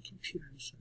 computer says.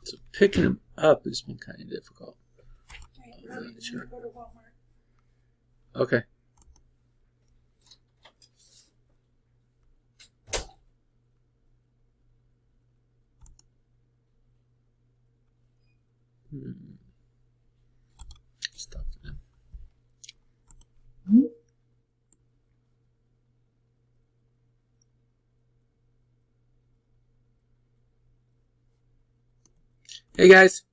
So picking them up has been kind of difficult. Sure. Go to Walmart. Okay. Stop them. Hey guys.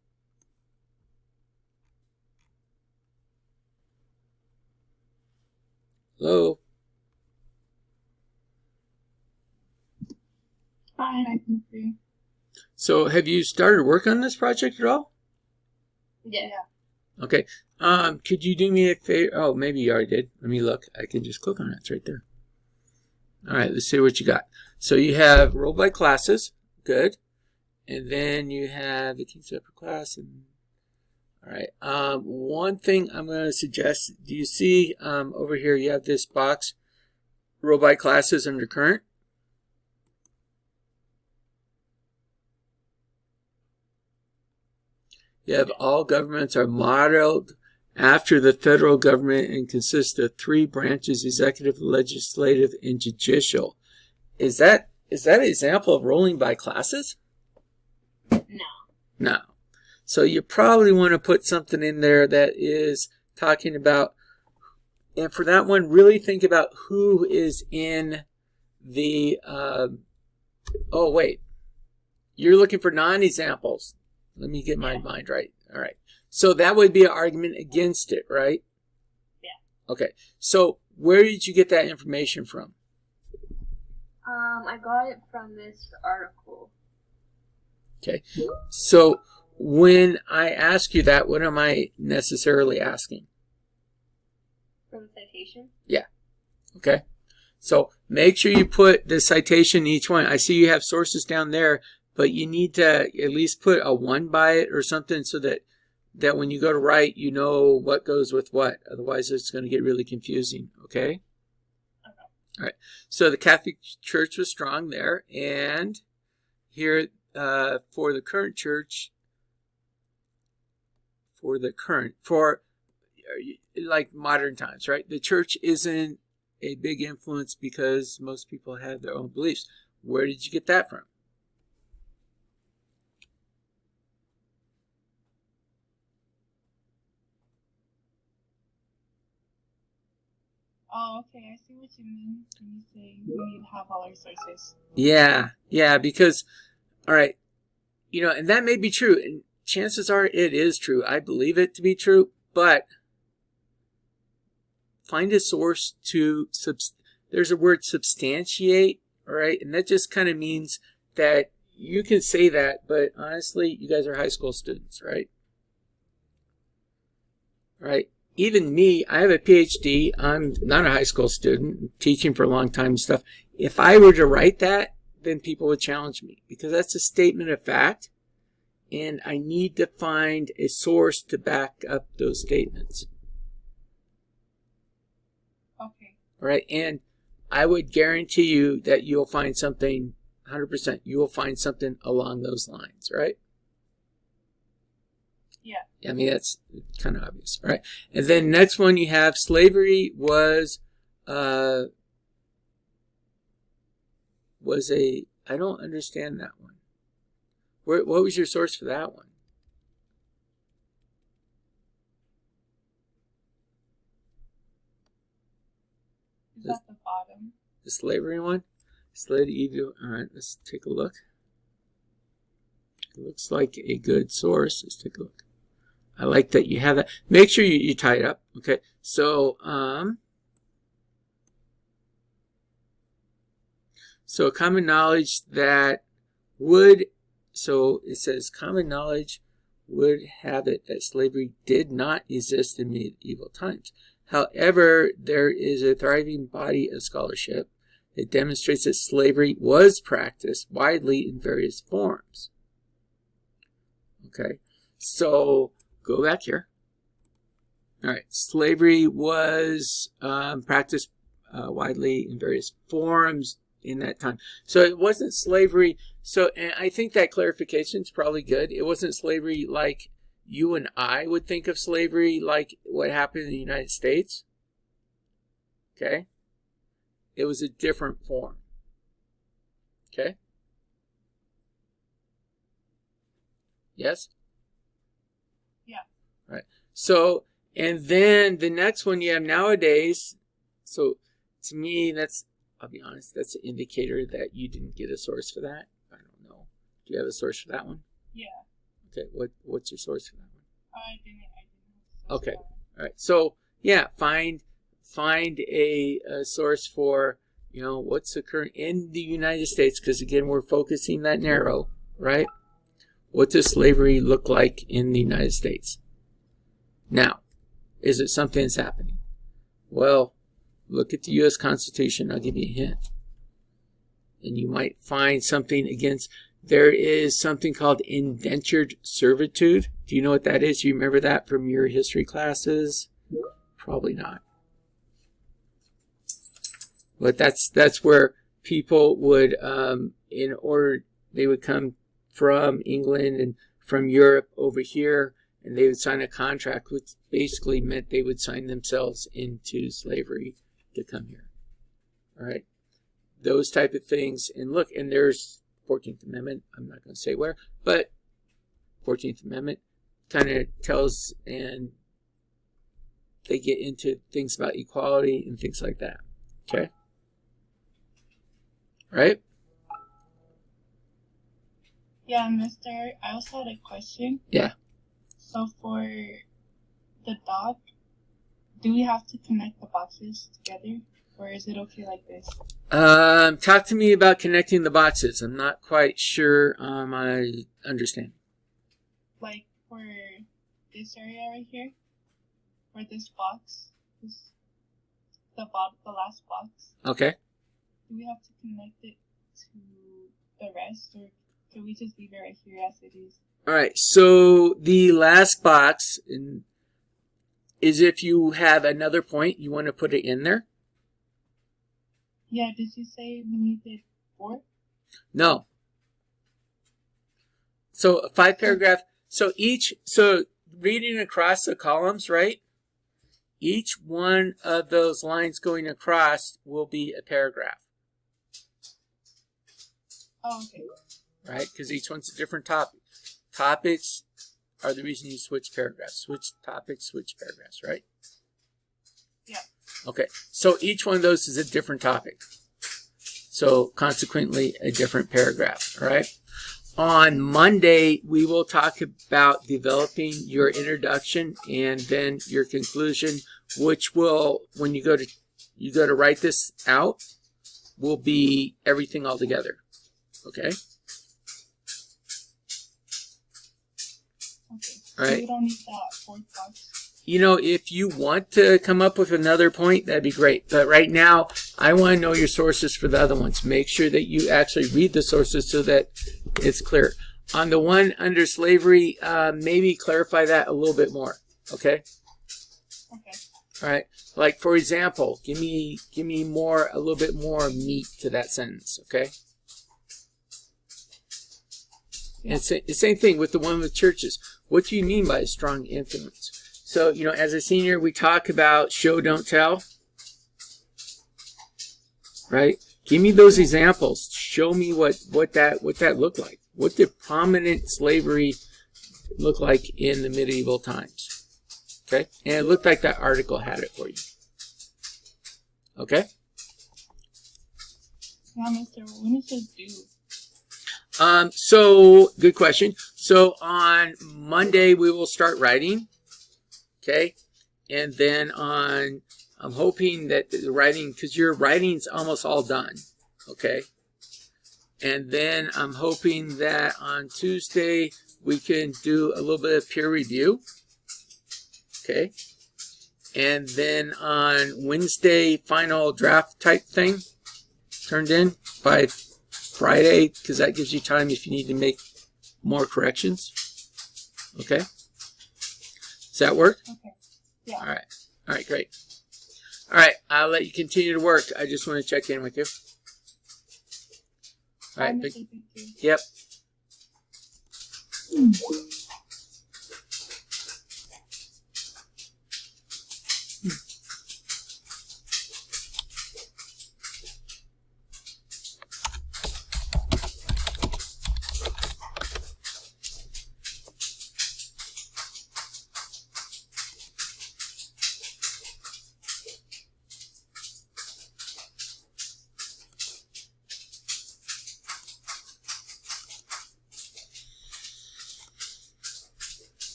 Hello. Hi, I can see. So have you started work on this project at all? Yeah. Okay. Could you do me a favor? Oh, maybe you already did. Let me look. I can just click on it. It's right there. All right, let's see what you got. So you have roll by classes. Good. And then you have the key separate class. And all right. One thing I'm going to suggest, do you see over here you have this box, roll by classes under current? You have all governments are modeled after the federal government and consist of 3 branches: executive, legislative, and judicial. Is that an example of rolling by classes? No. No. So you probably want to put something in there that is talking about, and for that one, really think about who is in the, oh wait, you're looking for non-examples. Let me get my mind right. All right. So that would be an argument against it, right? Yeah. Okay. So where did you get that information from? I got it from this article. Okay. So when I ask you that, what am I necessarily asking? From the citation? Yeah. Okay. So make sure you put the citation in each one. I see you have sources down there, but you need to at least put a 1 by it or something so that when you go to write, you know what goes with what. Otherwise, it's going to get really confusing. Okay? All right. So the Catholic Church was strong there. And here for the current church, for like modern times, right? The church isn't a big influence because most people have their own beliefs. Where did you get that from? Oh, okay. I see what you mean when you say we need to have all our sources. Yeah, because, all right, and that may be true, and chances are it is true. I believe it to be true, but find a source to, there's a word substantiate, all right, and that just kind of means that you can say that, but honestly, you guys are high school students, right? Right? Even me, I have a PhD. I'm not a high school student, teaching for a long time and stuff. If I were to write that, then people would challenge me because that's a statement of fact, and I need to find a source to back up those statements. Okay. All right, and I would guarantee you that you'll find something, 100%, you will find something along those lines, right? Yeah. I mean, that's kind of obvious. All right. And then next one you have slavery was I don't understand that one. What was your source for that one? It's at the bottom. The slavery one? Slave evil. All right, let's take a look. It looks like a good source. Let's take a look. I like that you have that. Make sure you tie it up. Okay, so so common knowledge that would, so it says common knowledge would have it that slavery did not exist in medieval times. However, there is a thriving body of scholarship that demonstrates that slavery was practiced widely in various forms. Okay, so go back here. All right, slavery was practiced widely in various forms in that time. So it wasn't slavery. So, and I think that clarification is probably good. It wasn't slavery like you and I would think of slavery, like what happened in the United States. Okay? It was a different form. Okay? Yes? Yeah. Right. So, and then the next one you have nowadays. So, to me, that's, I'll be honest, that's an indicator that you didn't get a source for that. I don't know. Do you have a source for that one? Yeah. Okay. What's your source for that one? I didn't. Okay. All right. So, yeah, find a source for, you know, what's occurring in the United States, because again, we're focusing that narrow, right? What does slavery look like in the United States? Now, is it something that's happening? Well, look at the U.S. Constitution. I'll give you a hint. And you might find something against, there is something called indentured servitude. Do you know what that is? Do you remember that from your history classes? Probably not. But that's where people would, they would come from England and from Europe over here, and they would sign a contract, which basically meant they would sign themselves into slavery to come here. All right, those type of things. And look, and there's 14th Amendment. I'm not going to say where, but 14th Amendment kind of tells, and they get into things about equality and things like that. Okay, right? Yeah, Mister, I also had a question. Yeah. So for the dog, do we have to connect the boxes together, or is it okay like this? Talk to me about connecting the boxes. I'm not quite sure I understand. Like for this area right here, for this box, the last box. Okay. Do we have to connect it to the rest, or can we just leave it right here as it is? All right. So the last box is if you have another point, you want to put it in there. Yeah. Did you say we needed 4? No. So a 5-paragraph. So reading across the columns, right? Each one of those lines going across will be a paragraph. Oh, okay. Right? Because each one's a different topic. Topics are the reason you switch paragraphs. Switch topics, switch paragraphs, right? Yeah. Okay. So each one of those is a different topic. So consequently, a different paragraph, all right? On Monday, we will talk about developing your introduction and then your conclusion, which will, when you go to write this out, will be everything all together. Okay? Okay. All right. So we don't need that 4th box. You know, if you want to come up with another point, that'd be great. But right now, I want to know your sources for the other ones. Make sure that you actually read the sources so that it's clear. On the one under slavery, maybe clarify that a little bit more. Okay? Okay. All right. Like, for example, give me a little bit more meat to that sentence. Okay? And it's the same thing with the one with churches. What do you mean by a strong influence? So, you know, as a senior, we talk about show, don't tell. Right? Give me those examples. Show me what that looked like. What did prominent slavery look like in the medieval times? Okay? And it looked like that article had it for you. Okay? Yeah, Mister. When is it due? So good question. So on Monday we will start writing. Okay. And then I'm hoping that the writing, because your writing's almost all done. Okay. And then I'm hoping that on Tuesday we can do a little bit of peer review. Okay. And then on Wednesday, final draft type thing turned in by Friday, because that gives you time if you need to make more corrections. Okay. Does that work? Okay. Yeah. All right. All right, great. All right, I'll let you continue to work. I just want to check in with you. All right. Mr. Thank you. Yep.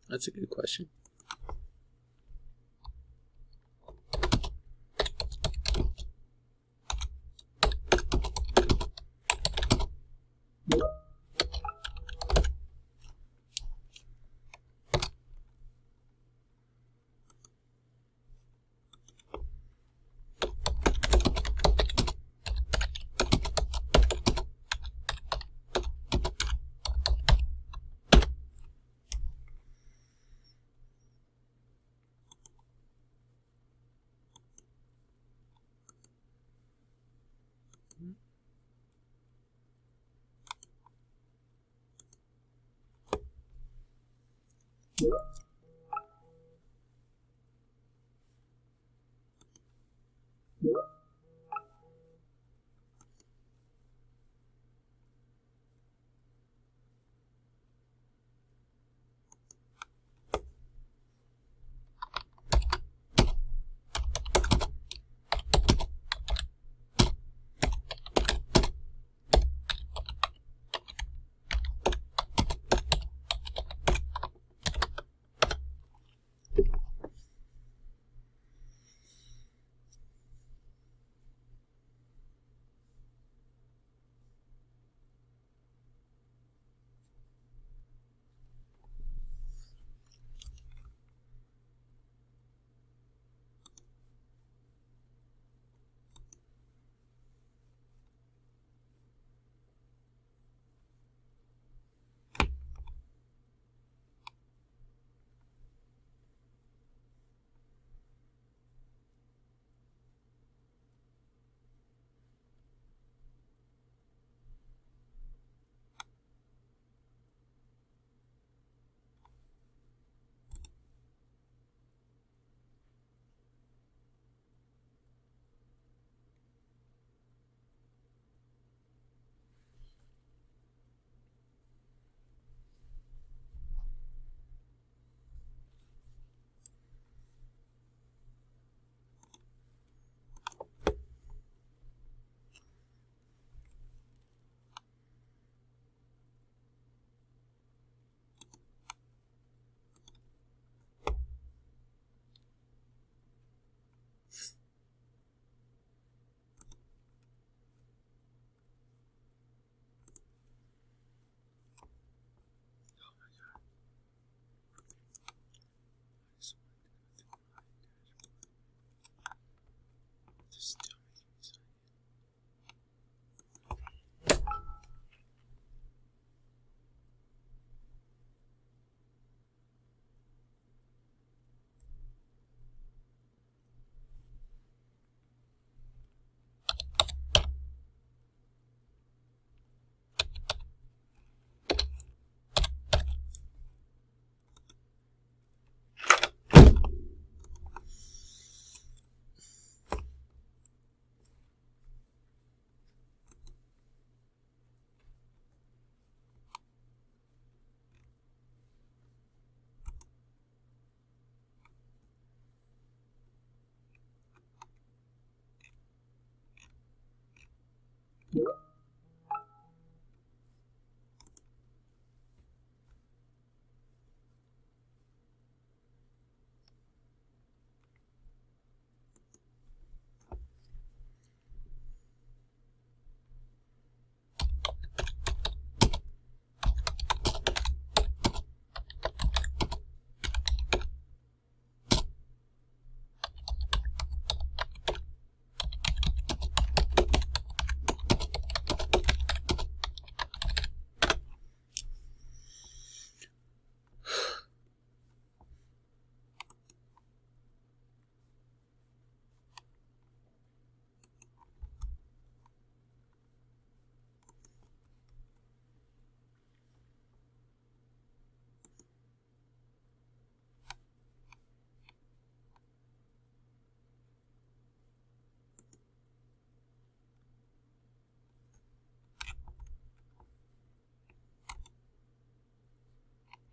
That's a good question.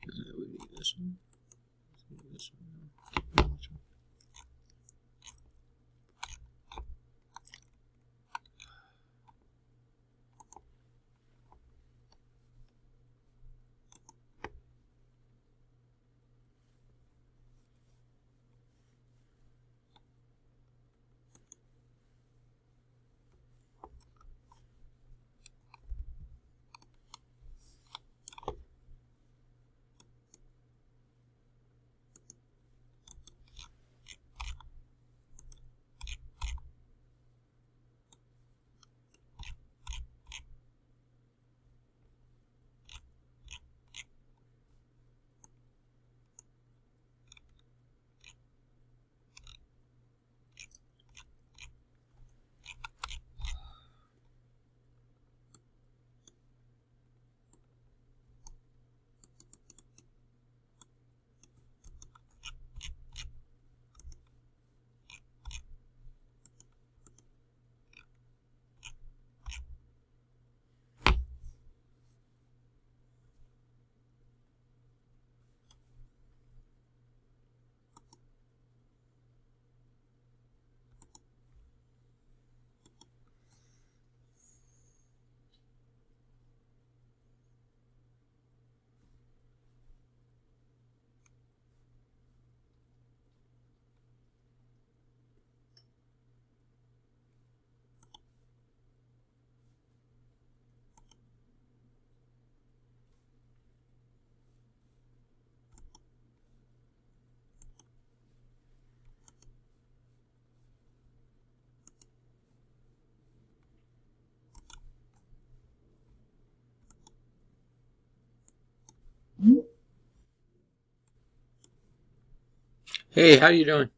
That would be this one. This one. Which one? Hey, how you doing?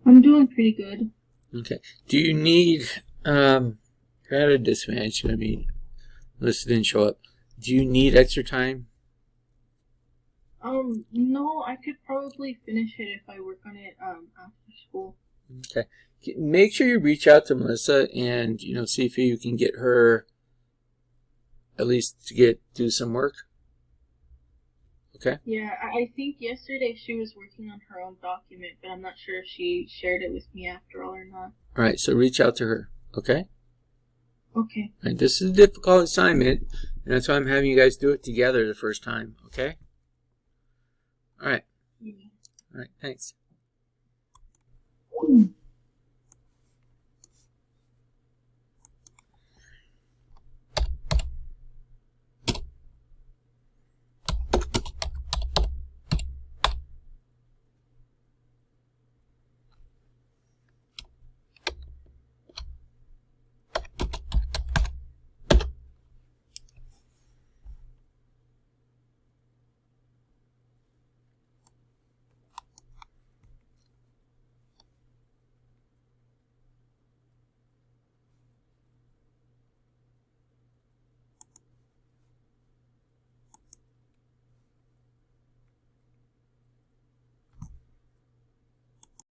I'm doing pretty good. Okay. Do you need had a disadvantage gonna be listed didn't show up. Do you need extra time? No, I could probably finish it if I work on it, after school. Okay. Make sure you reach out to Melissa and see if you can get her at least to do some work. Okay. Yeah, I think yesterday she was working on her own document, but I'm not sure if she shared it with me after all or not. All right. So reach out to her. Okay. Okay. All right, this is a difficult assignment, and that's why I'm having you guys do it together the first time. Okay. All right. Yeah. All right. Thanks.